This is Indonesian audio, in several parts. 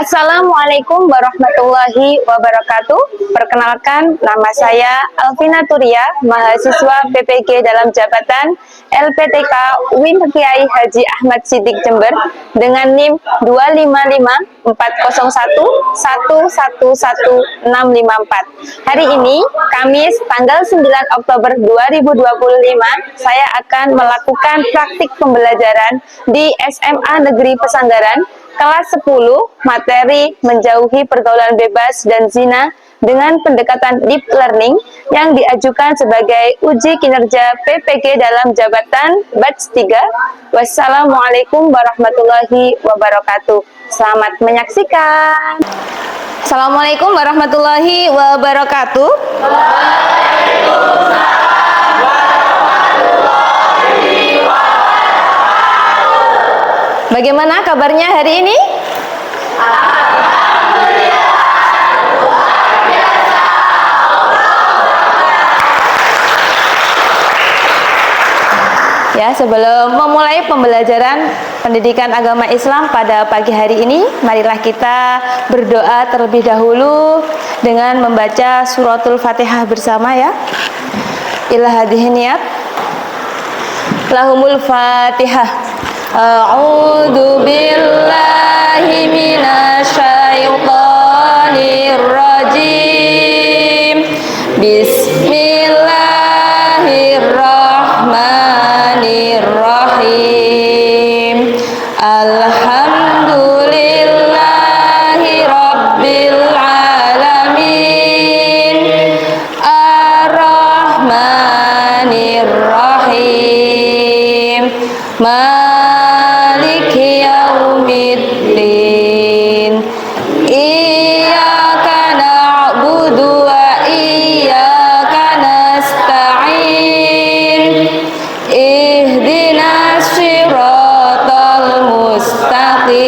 Assalamualaikum warahmatullahi wabarakatuh. Perkenalkan, nama saya Alvina Turia, mahasiswa PPG dalam jabatan LPTK UIN Kiai Haji Ahmad Siddiq Jember dengan NIM 2554011111654. Hari ini, Kamis tanggal 9 Oktober 2025, saya akan melakukan praktik pembelajaran di SMA Negeri Pesanggaran kelas 10, materi menjauhi pergaulan bebas dan zina dengan pendekatan deep learning yang diajukan sebagai uji kinerja PPG dalam jabatan batch 3. Wassalamualaikum warahmatullahi wabarakatuh. Selamat menyaksikan. Assalamualaikum warahmatullahi wabarakatuh. Bagaimana kabarnya hari ini? Ya, sebelum memulai pembelajaran pendidikan agama Islam pada pagi hari ini, marilah kita berdoa terlebih dahulu dengan membaca suratul Fatihah bersama ya. Ila hadhihi niyat. Lahumul Fatihah. A'udzu billahi minasyaitonir rajim. Bismillahirrahmanirrahim. Alhamdulillahi rabbil alamin. Ar-Rahmanirrahim. Maliki yaumiddin. Iyyaka na'budu wa iyyaka nasta'in. Ihdinas siratal mustaqim.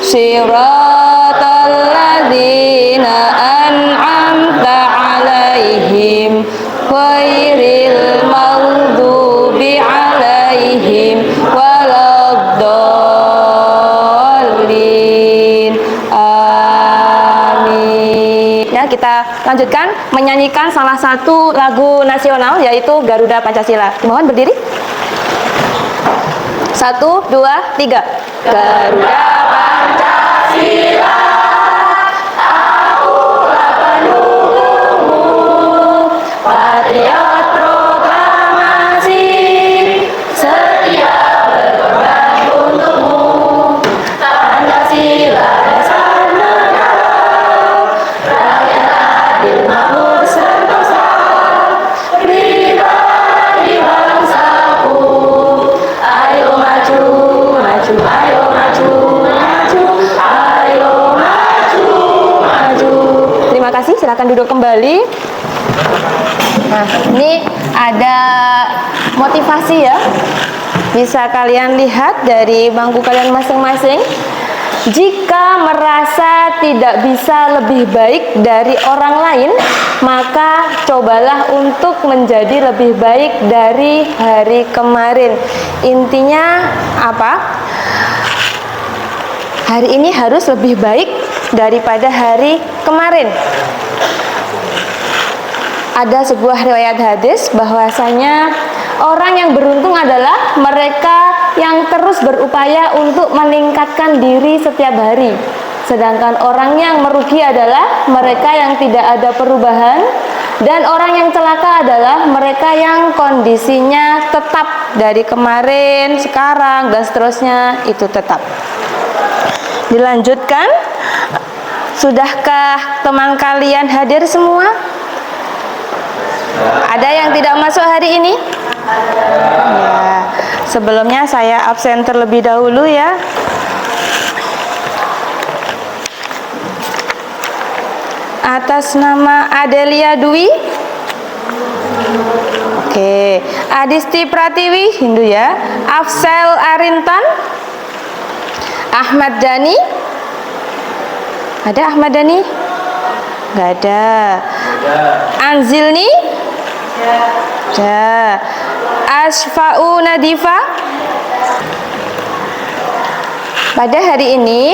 Siratal ladzina an'amta 'alaihim ghairil maghdubi 'alaihim waladdallin. Amin. Ya, kita lanjutkan menyanyikan salah satu lagu nasional yaitu Garuda Pancasila. Mohon berdiri. 1, 2, 3. Garuda Pancasila, akulah pendukungmu, patriot proklamasi, setia berkorban untukmu. Pancasila dasar negara, rakyat adil makmur sentosa, pribadi bangsaku. Ayo maju, maju, ayo maju, maju, ayo maju, maju. Terima kasih, silakan duduk kembali. Nah, ini ada motivasi ya. Bisa kalian lihat dari bangku kalian masing-masing. Jika merasa tidak bisa lebih baik dari orang lain, maka cobalah untuk menjadi lebih baik dari hari kemarin. Intinya apa? Hari ini harus lebih baik daripada hari kemarin. Ada sebuah riwayat hadis bahwasanya orang yang beruntung adalah mereka yang terus berupaya untuk meningkatkan diri setiap hari. Sedangkan orang yang merugi adalah mereka yang tidak ada perubahan, dan orang yang celaka adalah mereka yang kondisinya tetap dari kemarin, sekarang, dan seterusnya itu tetap. Dilanjutkan. Sudahkah teman kalian hadir semua? Ada yang tidak masuk hari ini? Ya, sebelumnya saya absen terlebih dahulu ya. Atas nama Adelia Dwi. Oke, Adisti Pratiwi, Hindu ya. Afsel Arintan. Ahmad Dhani. Ada Ahmad Dhani? Nggak ada. Anzilni? Ada. Asfa'u Nadifa. Pada hari ini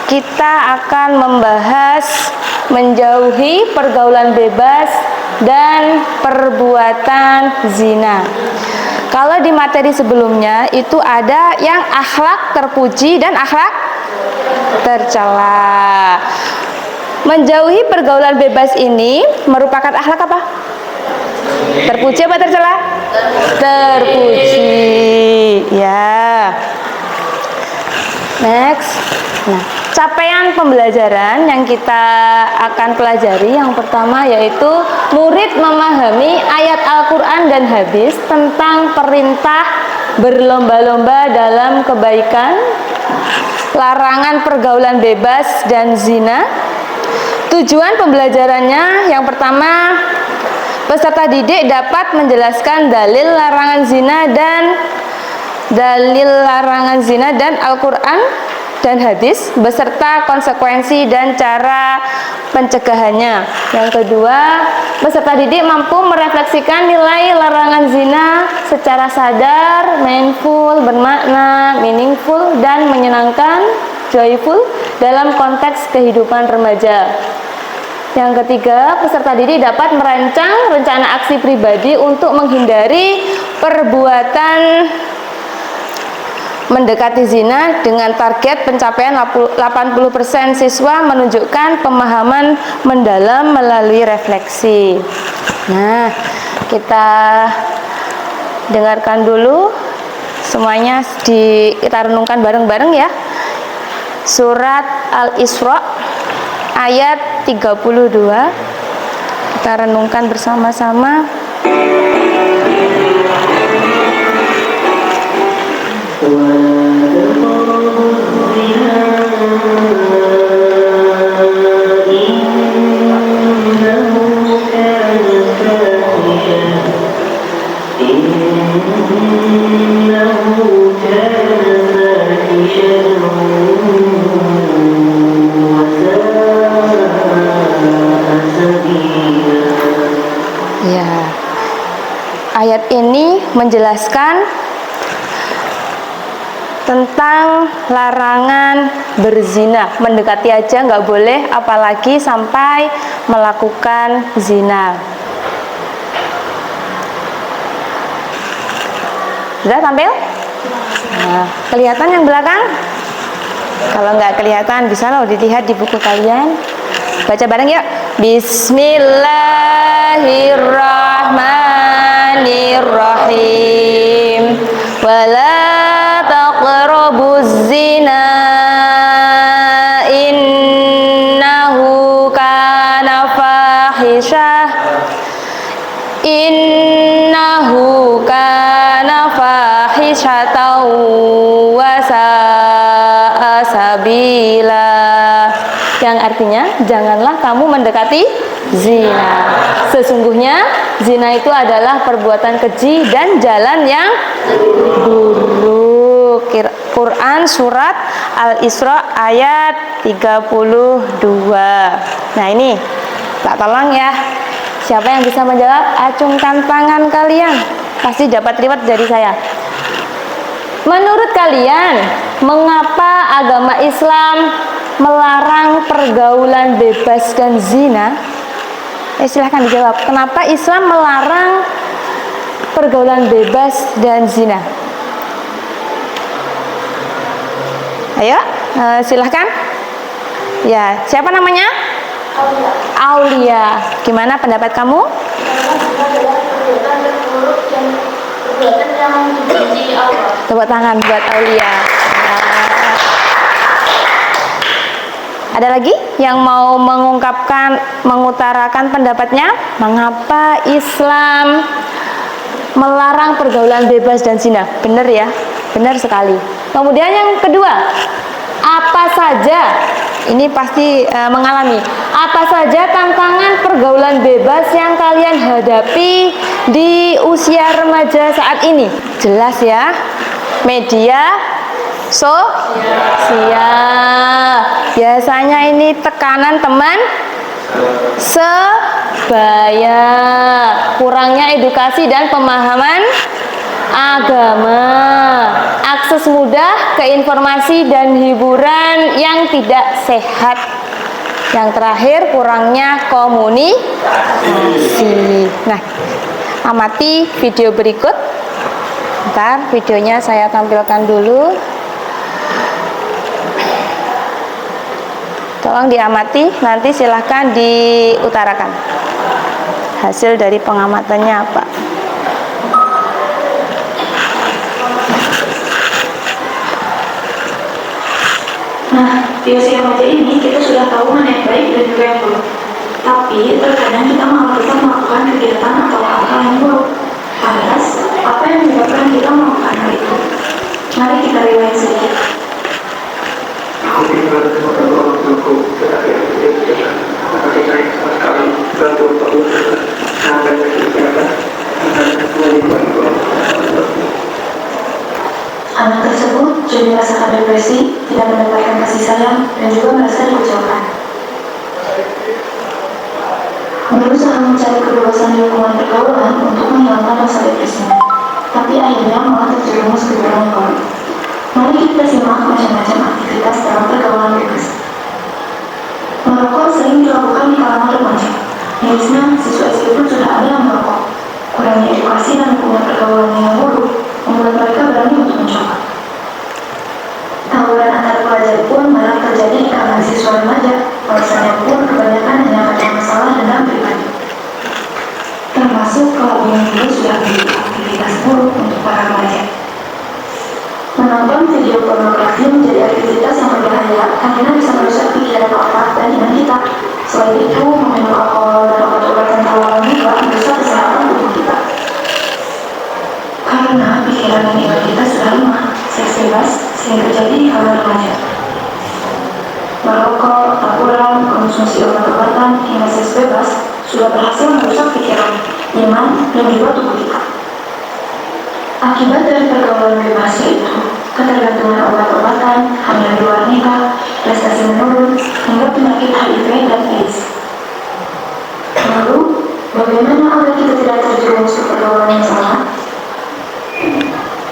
kita akan membahas menjauhi pergaulan bebas dan perbuatan zina. Kalau di materi sebelumnya itu ada yang akhlak terpuji dan akhlak tercela. Menjauhi pergaulan bebas ini merupakan akhlak apa? Terpuji apa tercela? Terpuji. Ya. Next. Nah, capaian pembelajaran yang kita akan pelajari yang pertama yaitu murid memahami ayat Al-Quran dan hadis tentang perintah berlomba-lomba dalam kebaikan, larangan pergaulan bebas dan zina. Tujuan pembelajarannya yang pertama, peserta didik dapat menjelaskan dalil larangan zina dan Al-Quran dan hadis beserta konsekuensi dan cara pencegahannya. Yang kedua, peserta didik mampu merefleksikan nilai larangan zina secara sadar, mindful, bermakna, meaningful, dan menyenangkan, joyful, dalam konteks kehidupan remaja. Yang ketiga, peserta didik dapat merancang rencana aksi pribadi untuk menghindari perbuatan mendekati zina dengan target pencapaian 80% siswa menunjukkan pemahaman mendalam melalui refleksi. Nah, kita dengarkan dulu semuanya, kita renungkan bareng-bareng ya. Surat Al-Isra ayat 32. Kita renungkan bersama-sama. Ya, ayat ini menjelaskan tentang larangan berzina. Mendekati aja nggak boleh, apalagi sampai melakukan zina. Sudah tampil? Nah, kelihatan yang belakang? Kalau nggak kelihatan bisa loh dilihat di buku kalian. Baca bareng yuk. Bismillahirrahmanirrahim. Wala taqrabuz zina innahu kana fahisyah. Innahu kana fahishatan wa sa'a sabila. Yang artinya, janganlah kamu mendekati zina. Sesungguhnya zina itu adalah perbuatan keji dan jalan yang buruk. Quran surat Al-Isra ayat 32. Nah ini, tak tolong ya. Siapa yang bisa menjawab? Acungkan tangan kalian. Pasti dapat reward dari saya. Menurut kalian, mengapa agama Islam melarang pergaulan bebas dan zina? Silahkan dijawab. Kenapa Islam melarang pergaulan bebas dan zina? Ayo, silahkan. Ya, siapa namanya? Aulia. Gimana pendapat kamu? Tepuk tangan buat Aulia. Ada lagi yang mau mengutarakan pendapatnya? Mengapa Islam melarang pergaulan bebas dan zina? Benar ya? Benar sekali. Kemudian yang kedua, apa saja, ini pasti mengalami, apa saja tantangan pergaulan bebas yang kalian hadapi di usia remaja saat ini? Jelas ya, media sosial. Biasanya ini tekanan teman sebaya, kurangnya edukasi dan pemahaman agama, mengakses mudah ke informasi dan hiburan yang tidak sehat. Yang terakhir, kurangnya komunikasi. Nah, amati video berikut. Ntar videonya saya tampilkan dulu. Tolong diamati, nanti silahkan diutarakan hasil dari pengamatannya apa. Nah, di usia remaja ini kita sudah tahu mana yang baik dan juga yang buruk. Tapi terkadang kita malah tetap melakukan kegiatan atau hal-hal yang buruk. Lantas, apa yang menyebabkan kita melakukan hal itu? Mari kita riwayat sedikit. Aku tinggal dengan orang tuaku, tetapi aku tidak bijaksana. Tetapi saya sama sekali bantu untuk sampai kegiatan dan kewajiban Anak tersebut jadi merasakan depresi, tidak mendapatkan kasih sayang, dan juga merasa dikecewakan. Berusaha mencari kebebasan di lingkungan pergaulan untuk menghilangkan rasa depresinya, tapi akhirnya malah terjerumus ke dalam konflik. Mari kita simak macam-macam aktivitas dalam pergaulan bebas. Merokok sering dilakukan di kalangan remaja. Mirisnya, siswa SD pun sudah ada yang merokok. Kurangnya edukasi dan lingkungan pergaulan yang buruk membuat mereka berani untuk mencoba. Tawuran antar pelajar pun malah terjadi di kalangan siswa remaja. Alasannya pun kebanyakan hanya karena masalah dendam pribadi. Termasuk kalau ini juga sudah menjadi aktivitas buruk untuk para remaja. Menonton video pornografi menjadi aktivitas yang berbahaya karena bisa merusak pikiran otak dan iman kita. Selain itu, meminum alkohol dan obat-obatan terlarang juga merusak kesehatan tubuh kita. Karena pikiran dan iman kita sudah lemah, seks bebas sering terjadi di kalangan remaja. Merokok, tawuran, konsumsi obat-obatan, hingga seks bebas sudah berhasil merusak pikiran, iman, dan juga tubuh kita. Akibat dari pergaulan bebas yaitu ketergantungan obat-obatan, hamil di luar nikah, prestasi menurun, hingga penyakit HIV dan AIDS. Lalu, bagaimana agar kita tidak terjerumus ke pergaulan yang salah?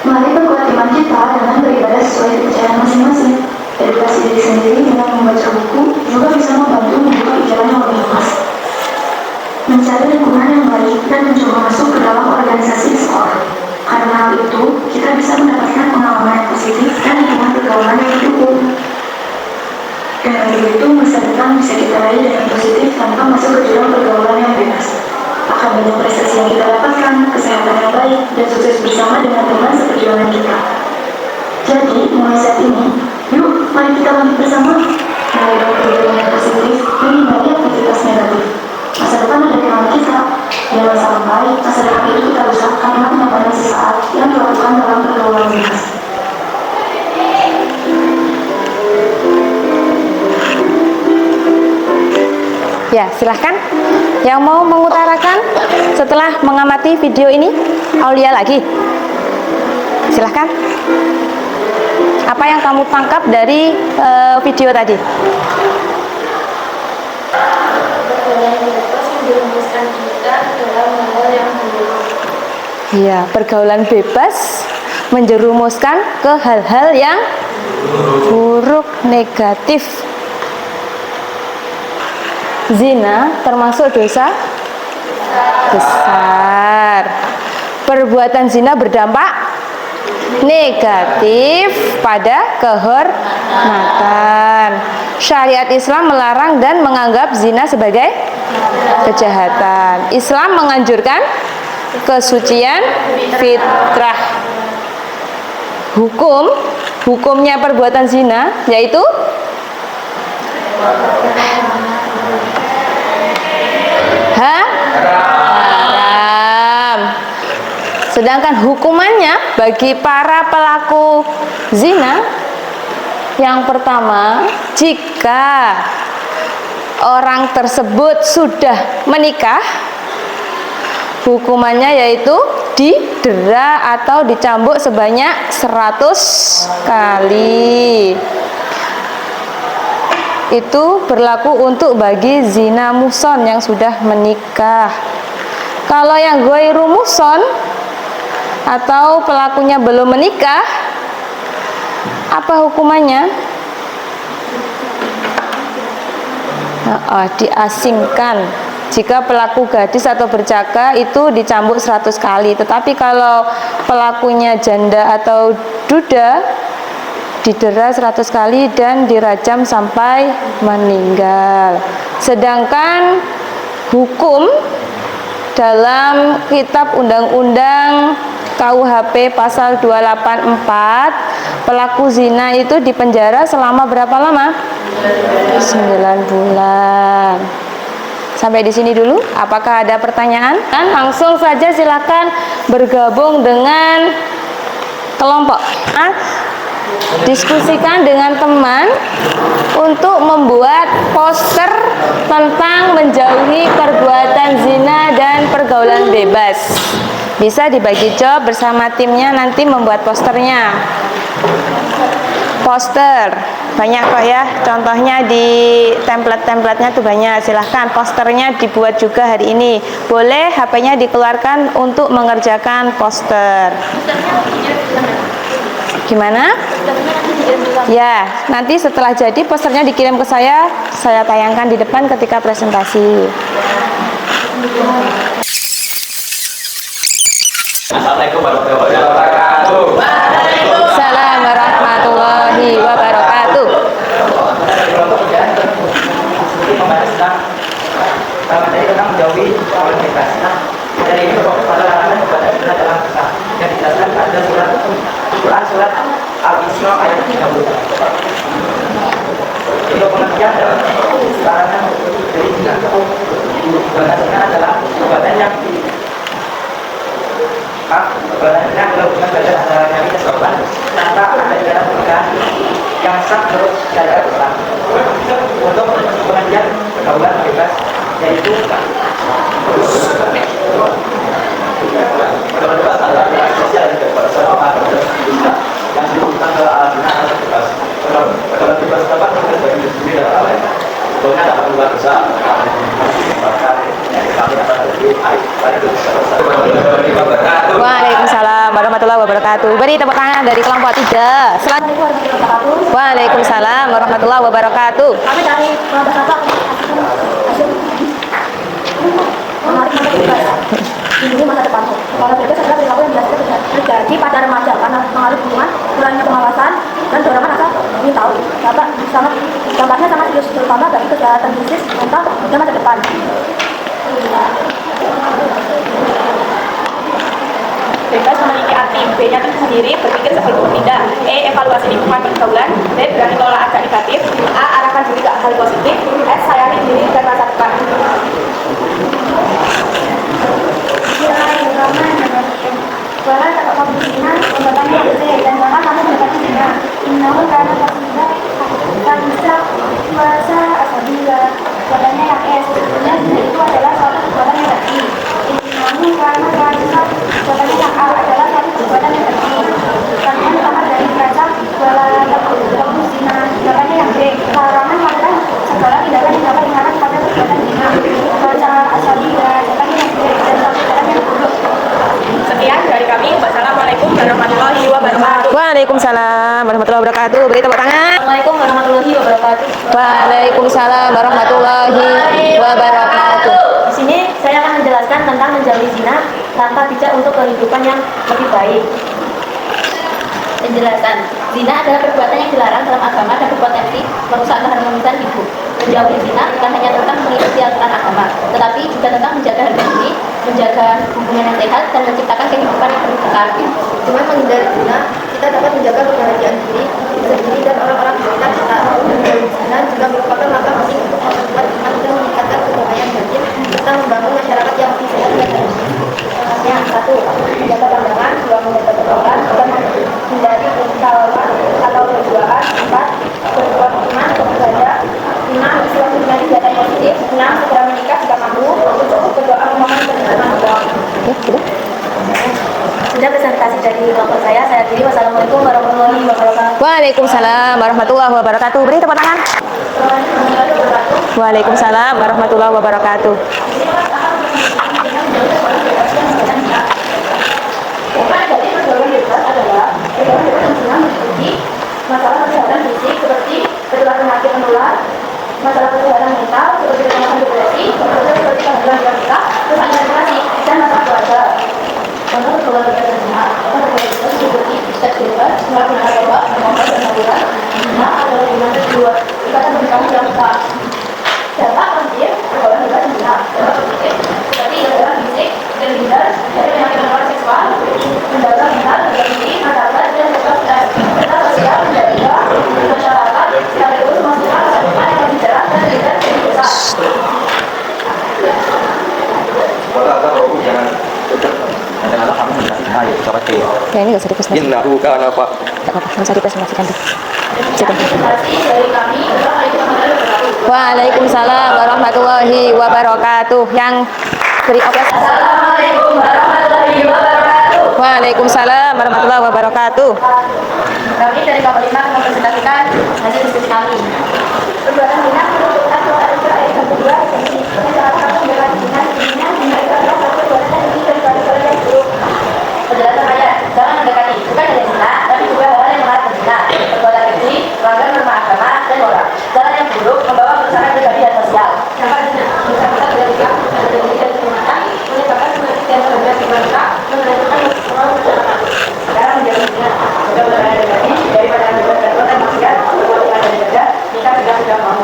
Mari perkuat iman kita dengan beribadah sesuai kepercayaan masing-masing. Edukasi diri sendiri dengan membaca buku juga bisa membantu membuka pikiran yang lebih luas. Mencari lingkungan yang baik dan mencoba masuk ke dalam organisasi sekolah. Karena hal itu, kita bisa mendapatkan pengalaman yang positif dan lingkungan pergaulan yang mendukung. Dengan begitu, masa depan bisa kita raih dengan positif tanpa masuk ke jurang pergaulan yang bebas. Akan banyak prestasi yang kita dapatkan, kesehatan yang baik, dan sukses bersama dengan teman seperjuangan kita. Jadi, mulai saat ini, yuk, mari kita lanjut bersama. Mulai dari kegiatan yang positif, menghindari aktivitas negatif. Masa depan ada di tangan kita. Jangan sampai masa depan itu kita rusak karena kenyataan sesaat yang dilakukan dalam pergaulan bebas. Ya, silahkan yang mau mengutarakan setelah mengamati video ini. Aulia lagi, silahkan. Apa yang kamu tangkap dari video tadi? Ya, pergaulan bebas menjerumuskan ke hal-hal yang buruk, negatif. Zina termasuk dosa besar. Perbuatan zina berdampak negatif pada kehormatan. Syariat Islam melarang dan menganggap zina sebagai kejahatan. Islam menganjurkan kesucian fitrah. Hukumnya perbuatan zina yaitu haram. Sedangkan hukumannya bagi para pelaku zina, yang pertama, jika orang tersebut sudah menikah, hukumannya yaitu didera atau dicambuk sebanyak 100 kali. Itu berlaku untuk bagi zina muhson yang sudah menikah. Kalau yang ghairu muhson atau pelakunya belum menikah, Apa hukumannya? Diasingkan. Jika pelaku gadis atau bercaka itu dicambuk 100 kali. Tetapi kalau pelakunya janda atau duda, didera 100 kali dan dirajam sampai meninggal. Sedangkan hukum dalam kitab undang-undang KUHP pasal 284, pelaku zina itu dipenjara selama berapa lama? 9 bulan. Sampai di sini dulu. Apakah ada pertanyaan? Langsung saja silakan bergabung dengan kelompok. Diskusikan dengan teman untuk membuat poster tentang menjauhi perbuatan zina dan pergaulan bebas. Bisa dibagi job bersama timnya nanti membuat posternya. Poster banyak kok ya, contohnya di template-templatenya tuh banyak. Silahkan posternya dibuat juga hari ini. Boleh HP-nya dikeluarkan untuk mengerjakan poster. Gimana? Ya, nanti setelah jadi posternya dikirim ke saya tayangkan di depan ketika presentasi. Assalamualaikum warahmatullahi wabarakatuh. Waalaikumsalam warahmatullahi wabarakatuh. Tentang menjauhi pergaulan bebas. Dan ini merupakan larangan kepada kita dalam Islam yang dijelaskan pada surat Al-Isra ayat 30. Untuk pengertian dalam larangan dari zina, zina adalah perbuatan yang adalah hubungan badan antara laki dan perempuan tanpa ada dalam pernikahan yang sah menurut syariat Islam. Untuk pengertian pergaulan bebas yaitu yang dibutuhkan ke alamnya atau bebas. Kalau bebas dapat bagi diri sendiri dan lain. Tentunya dapat luar besar. Waalaikumsalam warahmatullahi wabarakatuh. Beri tepuk tangan dari kelompok 3. Waalaikumsalam warahmatullahi wabarakatuh. Kami dari kelompok 1 ini masa depan. Kalau bebas adalah perilaku yang biasanya terjadi pada remaja karena pengaruh lingkungan, kurangnya pengawasan, dan dorongan rasa ingin tahu. Dampaknya sangat serius, terutama bagi kesehatan fisik, mental, dan masa depan. Bebas memiliki arti B-nya sendiri, berpikir sebelum bertindak. E. Evaluasi lingkungan pergaulan. B. Berani menolak agak negatif. A. Arahkan diri ke hal positif. S. Sayangi diri dan masa depan. Wala tak pembinaan pembatannya dan bahkan kami mendapati zina. Namun karena tidak tak bisa merasa asabila badannya yang sebetulnya zina itu adalah suatu perbuatan yang tadi. Namun karena badannya yang adalah suatu perbuatan yang tadi. Karena utama dari merasa wala tak zina. Badannya yang B. Larangan melakukan segala tindakan yang dapat mengarah pada perbuatan zina. Merasa asabila badannya yang B dan perbuatan yang buruk. Sekian dari kami. Wassalamualaikum warahmatullahi wabarakatuh. Waalaikumsalam warahmatullahi wabarakatuh. Beri tepuk tangan. Assalamualaikum warahmatullahi wabarakatuh. Waalaikumsalam warahmatullahi wabarakatuh. Di sini saya akan menjelaskan tentang menjauhi zina tanpa bijak untuk kehidupan yang lebih baik. Penjelasan. Zina adalah perbuatan yang dilarang dalam agama dan berpotensi merusak keharmonisan hidup. Menjauhi zina bukan hanya tentang mengikuti aturan agama, tetapi juga tentang menjaga harga diri, menjaga hubungan yang sehat, dan menciptakan kehidupan yang berkesan. Dengan menghindari zina, kita dapat menjaga kebahagiaan diri sendiri dan orang-orang di sekitar kita. Menjauhi zina juga merupakan langkah penting untuk memperkuat iman dan meningkatkan kebahagiaan batin serta membangun masyarakat yang lebih sehat dan harmonis. Yang satu, menjaga pandangan, dua, menjaga pergaulan, dan menghindari kesalahan atau perjuangan. Empat, berbuat iman, beribadah. Lima, istilah menjadi data yang positif. Enam, segera menikah jika mampu. Tujuh, berdoa memohon perlindungan Allah. Sudah presentasi dari kelompok saya akhiri. Wassalamualaikum warahmatullahi wabarakatuh. Waalaikumsalam warahmatullahi wabarakatuh. Beri tepuk tangan. Waalaikumsalam warahmatullahi wabarakatuh. masalah kesehatan fisik seperti ketularan penyakit menular, masalah kesehatan mental seperti kecemasan depresi, masalah seperti kehamilan wanita, terus administrasi dan masalah keluarga. Contoh pergaulan bebas dan zina, seperti seks bebas, melakukan narkoba, mengobati dan menggunakan zina adalah hubungan kedua ikatan pernikahan yang sah. Dampak penting pergaulan bebas dan zina, dampak positif seperti gangguan fisik, terhindar dari penyakit menular seksual, menjaga mental, diri, martabat dan sukses, serta sosial menjaga masyarakat yang terus menghasilkan masa depan yang lebih cerah dan tidak tergesa. Janganlah kamu mendekati saya seperti Ya ini nggak usah dipresentasikan. innahu kana fa. Nggak apa-apa, nggak usah dipresentasikan tuh. Presentasi dari kami adalah Waalaikumsalam warahmatullahi wabarakatuh. Yang beri oplas. Assalamualaikum warahmatullahi wabarakatuh. Waalaikumsalam warahmatullahi wabarakatuh. Kami dari Kapal 5 akan mempresentasikan hasil diskusi kami. Perbuatan zina merupakan perbuatan ayat yang kedua, jadi masyarakat membela zina dirinya mereka adalah satu perbuatan yang lebih daripada yang buruk. Penjelasan ayat, jangan mendekati, bukan hanya zina, tapi juga hal yang mengarah ke zina, perbuatan keji, pelanggaran norma agama dan moral. Jalan yang buruk membawa kerusakan pribadi dan sosial. Dampak zina, bersangkutan tidak bisa berdiri dan digunakan, menyebabkan penyakit yang berbeda di wanita, menentukan semua masyarakat. Sekarang menjadi zina, juga berada daripada berbuat perbuatan maksiat, berbuat yang ada ibadah, kita sudah mau.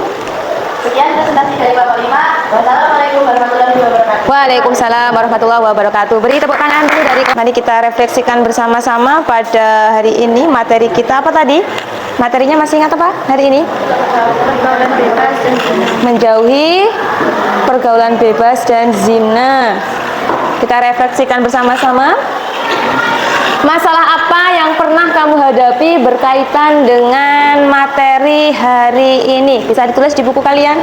Sekian presentasi dari Bapak 5. Wassalamualaikum warahmatullahi wabarakatuh. Waalaikumsalam warahmatullahi wabarakatuh. Beri tepuk tangan dulu dari mari kita refleksikan bersama-sama pada hari ini. Materi kita apa tadi? Materinya masih ingat apa hari ini? Pergaulan bebas dan zina. Menjauhi pergaulan bebas dan zina. Kita refleksikan bersama-sama. Masalah apa yang pernah kamu hadapi berkaitan dengan materi hari ini? Bisa ditulis di buku kalian?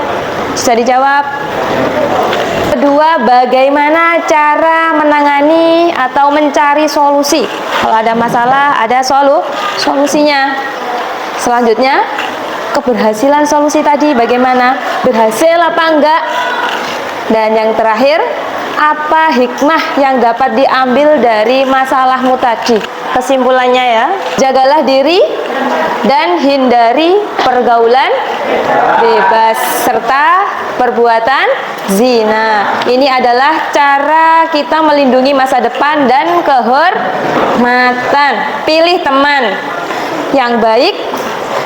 Bisa dijawab? Kedua, bagaimana cara menangani atau mencari solusi? Kalau ada masalah, ada solusinya. Selanjutnya, keberhasilan solusi tadi bagaimana? Berhasil apa enggak? Dan yang terakhir, apa hikmah yang dapat diambil dari masalahmu tadi? Kesimpulannya ya, jagalah diri dan hindari pergaulan bebas serta perbuatan zina. Ini adalah cara kita melindungi masa depan dan kehormatan. Pilih teman yang baik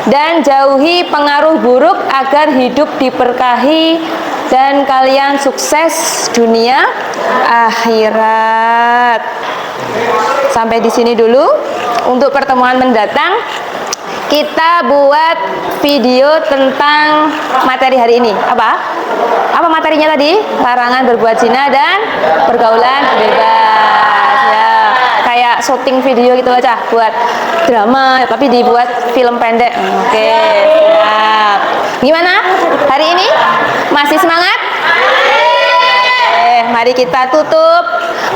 dan jauhi pengaruh buruk agar hidup diberkahi dan kalian sukses dunia akhirat. Sampai di sini dulu. Untuk pertemuan mendatang kita buat video tentang materi hari ini. Apa materinya tadi? Larangan berbuat zina dan pergaulan bebas. Ya, kayak syuting video gitu aja, buat drama tapi dibuat film pendek. Oke. Siap. Gimana? Hari ini masih semangat? Mari kita tutup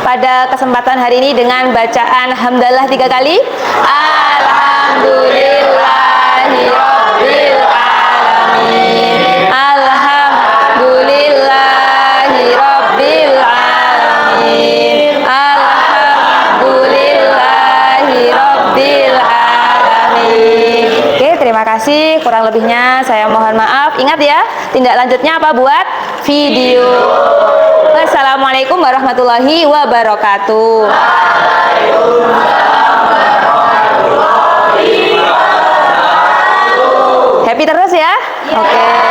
pada kesempatan hari ini dengan bacaan hamdalah 3 kali. Alhamdulillahirabbil alamin. Alhamdulillahirabbil alamin. Alhamdulillahirabbil alamin. Oke, terima kasih. Kurang lebihnya saya mohon maaf. Ingat ya, tindak lanjutnya apa? Buat video. Wassalamualaikum warahmatullahi wabarakatuh. Happy terus ya? Oke.